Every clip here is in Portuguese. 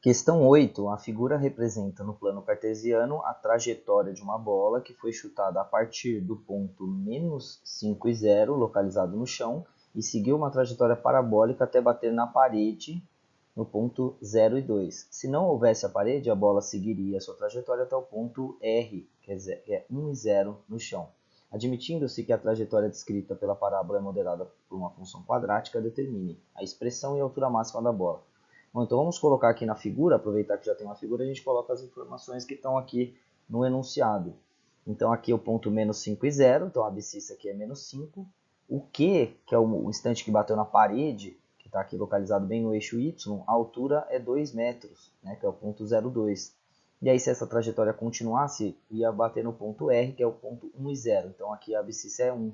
Questão 8. A figura representa no plano cartesiano a trajetória de uma bola que foi chutada a partir do ponto menos 5 e 0, localizado no chão, e seguiu uma trajetória parabólica até bater na parede no ponto 0 e 2. Se não houvesse a parede, a bola seguiria sua trajetória até o ponto R, que é 1 e 0 no chão. Admitindo-se que a trajetória descrita pela parábola é moderada por uma função quadrática, determine a expressão e a altura máxima da bola. Bom, então vamos colocar aqui na figura, aproveitar que já tem uma figura, a gente coloca as informações que estão aqui no enunciado. Então aqui é o ponto menos 5 e 0, então a abscissa aqui é menos 5. O Q, que é o instante que bateu na parede, que está aqui localizado bem no eixo Y, a altura é 2 metros, né, que é o ponto 0,2. E aí se essa trajetória continuasse, ia bater no ponto R, que é o ponto 1 e 0. Então aqui a abscissa é 1.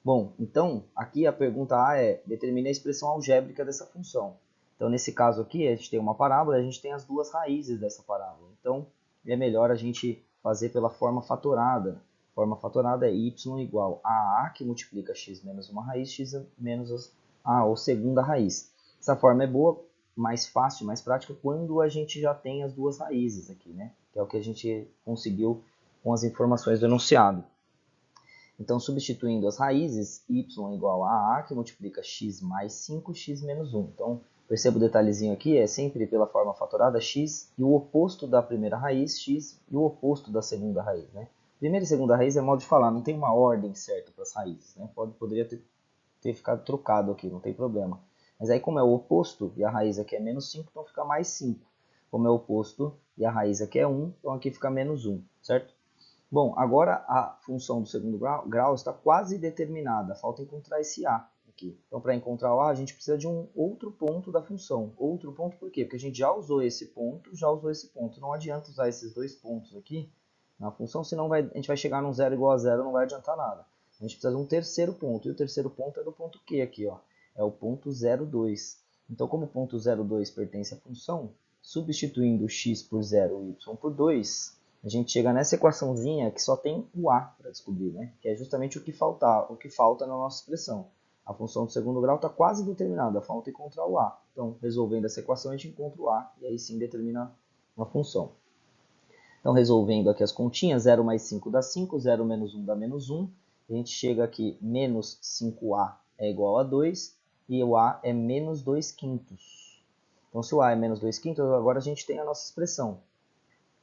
Bom, então aqui a pergunta A é, determine a expressão algébrica dessa função. Então, nesse caso aqui, a gente tem uma parábola e a gente tem as duas raízes dessa parábola. Então, é melhor a gente fazer pela forma fatorada. A forma fatorada é y igual a A, que multiplica x menos uma raiz, x menos a, ou segunda raiz. Essa forma é boa, mais fácil, mais prática, quando a gente já tem as duas raízes aqui, né? Que é o que a gente conseguiu com as informações do enunciado. Então, substituindo as raízes, y igual a A, que multiplica x mais 5, x menos 1. Então, perceba o detalhezinho aqui, é sempre pela forma fatorada x e o oposto da primeira raiz, x, e o oposto da segunda raiz. Né? Primeira e segunda raiz é modo de falar, não tem uma ordem certa para as raízes. Né? Poderia ter ficado trocado aqui, não tem problema. Mas aí, como é o oposto, e a raiz aqui é menos 5, então fica mais 5. Como é o oposto e a raiz aqui é 1, então aqui fica menos 1, certo? Bom, agora a função do segundo grau está quase determinada, falta encontrar esse A aqui. Então, para encontrar o A, a gente precisa de um outro ponto da função. Outro ponto por quê? Porque a gente já usou esse ponto, Não adianta usar esses dois pontos aqui na função, senão a gente vai chegar num zero igual a zero, não vai adiantar nada. A gente precisa de um terceiro ponto, e o terceiro ponto é do ponto Q aqui, ó. É o ponto 0,2. Então, como o ponto 0,2 pertence à função, substituindo x por 0 e y por 2, a gente chega nessa equaçãozinha que só tem o A para descobrir, né? Que é justamente o que falta na nossa expressão. A função do segundo grau está quase determinada, falta encontrar o A. Então, resolvendo essa equação, a gente encontra o A e aí sim determina uma função. Então, resolvendo aqui as continhas, 0 mais 5 dá 5, 0 menos 1 dá menos 1. A gente chega aqui, menos 5A é igual a 2 e o A é menos 2 quintos. Então, se o A é menos 2 quintos, agora a gente tem a nossa expressão.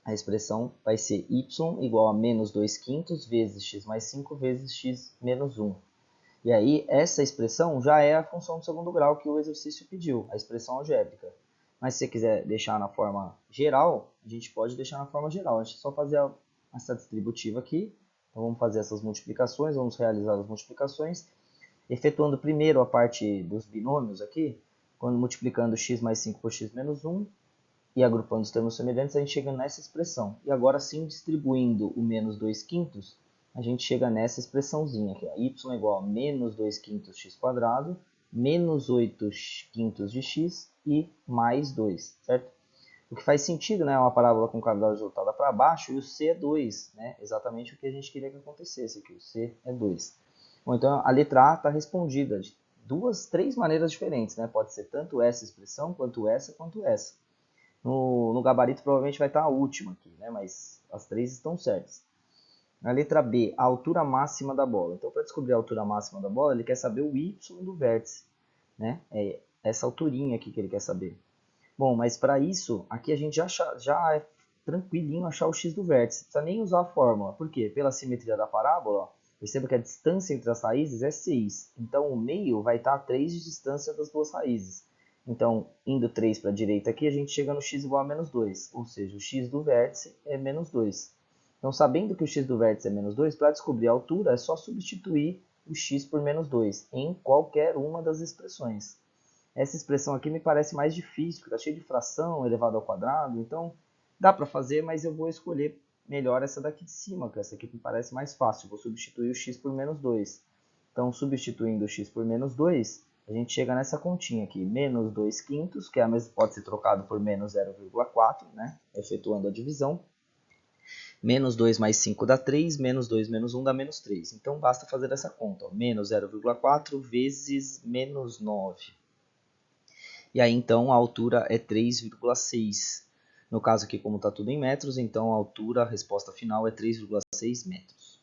A expressão vai ser y igual a menos 2 quintos vezes x mais 5 vezes x menos 1. E aí, essa expressão já é a função do segundo grau que o exercício pediu, a expressão algébrica. Mas se você quiser deixar na forma geral, a gente pode deixar na forma geral. A gente só fazer essa distributiva aqui. Então, vamos fazer essas multiplicações, vamos realizar as multiplicações. Efetuando primeiro a parte dos binômios aqui, quando multiplicando x mais 5 por x menos 1, e agrupando os termos semelhantes, a gente chega nessa expressão. E agora sim, distribuindo o menos 2 quintos, a gente chega nessa expressãozinha aqui. Ó. Y igual a menos 2 quintos x quadrado, menos 8 quintos de x e mais 2, certo? O que faz sentido, né? Uma parábola com cavidade resultada para baixo e o C é 2, né? Exatamente o que a gente queria que acontecesse aqui, o C é 2. Bom, então a letra A está respondida de três maneiras diferentes, né? Pode ser tanto essa expressão, quanto essa, quanto essa. No gabarito provavelmente vai estar a última aqui, né? Mas as três estão certas. Na letra B, a altura máxima da bola. Então, para descobrir a altura máxima da bola, ele quer saber o y do vértice, né? É essa alturinha aqui que ele quer saber. Bom, mas para isso, aqui a gente já é tranquilinho achar o x do vértice. Não precisa nem usar a fórmula. Por quê? Pela simetria da parábola, ó, perceba que a distância entre as raízes é 6. Então, o meio vai estar a 3 de distância das duas raízes. Então, indo 3 para a direita aqui, a gente chega no x igual a menos 2. Ou seja, o x do vértice é menos 2. Então, sabendo que o x do vértice é menos 2, para descobrir a altura é só substituir o x por menos 2 em qualquer uma das expressões. Essa expressão aqui me parece mais difícil, porque está cheia de fração, elevado ao quadrado. Então, dá para fazer, mas eu vou escolher melhor essa daqui de cima, que essa aqui me parece mais fácil. Vou substituir o x por menos 2. Então, substituindo o x por menos 2, a gente chega nessa continha aqui, menos 2 quintos, que pode ser trocado por menos 0,4, né? Efetuando a divisão. Menos 2 mais 5 dá 3, menos 2 menos 1 dá menos 3. Então, basta fazer essa conta, ó. Menos 0,4 vezes menos 9. e aí então a altura é 3,6. No caso aqui, como está tudo em metros, então a altura, a resposta final é 3,6 metros.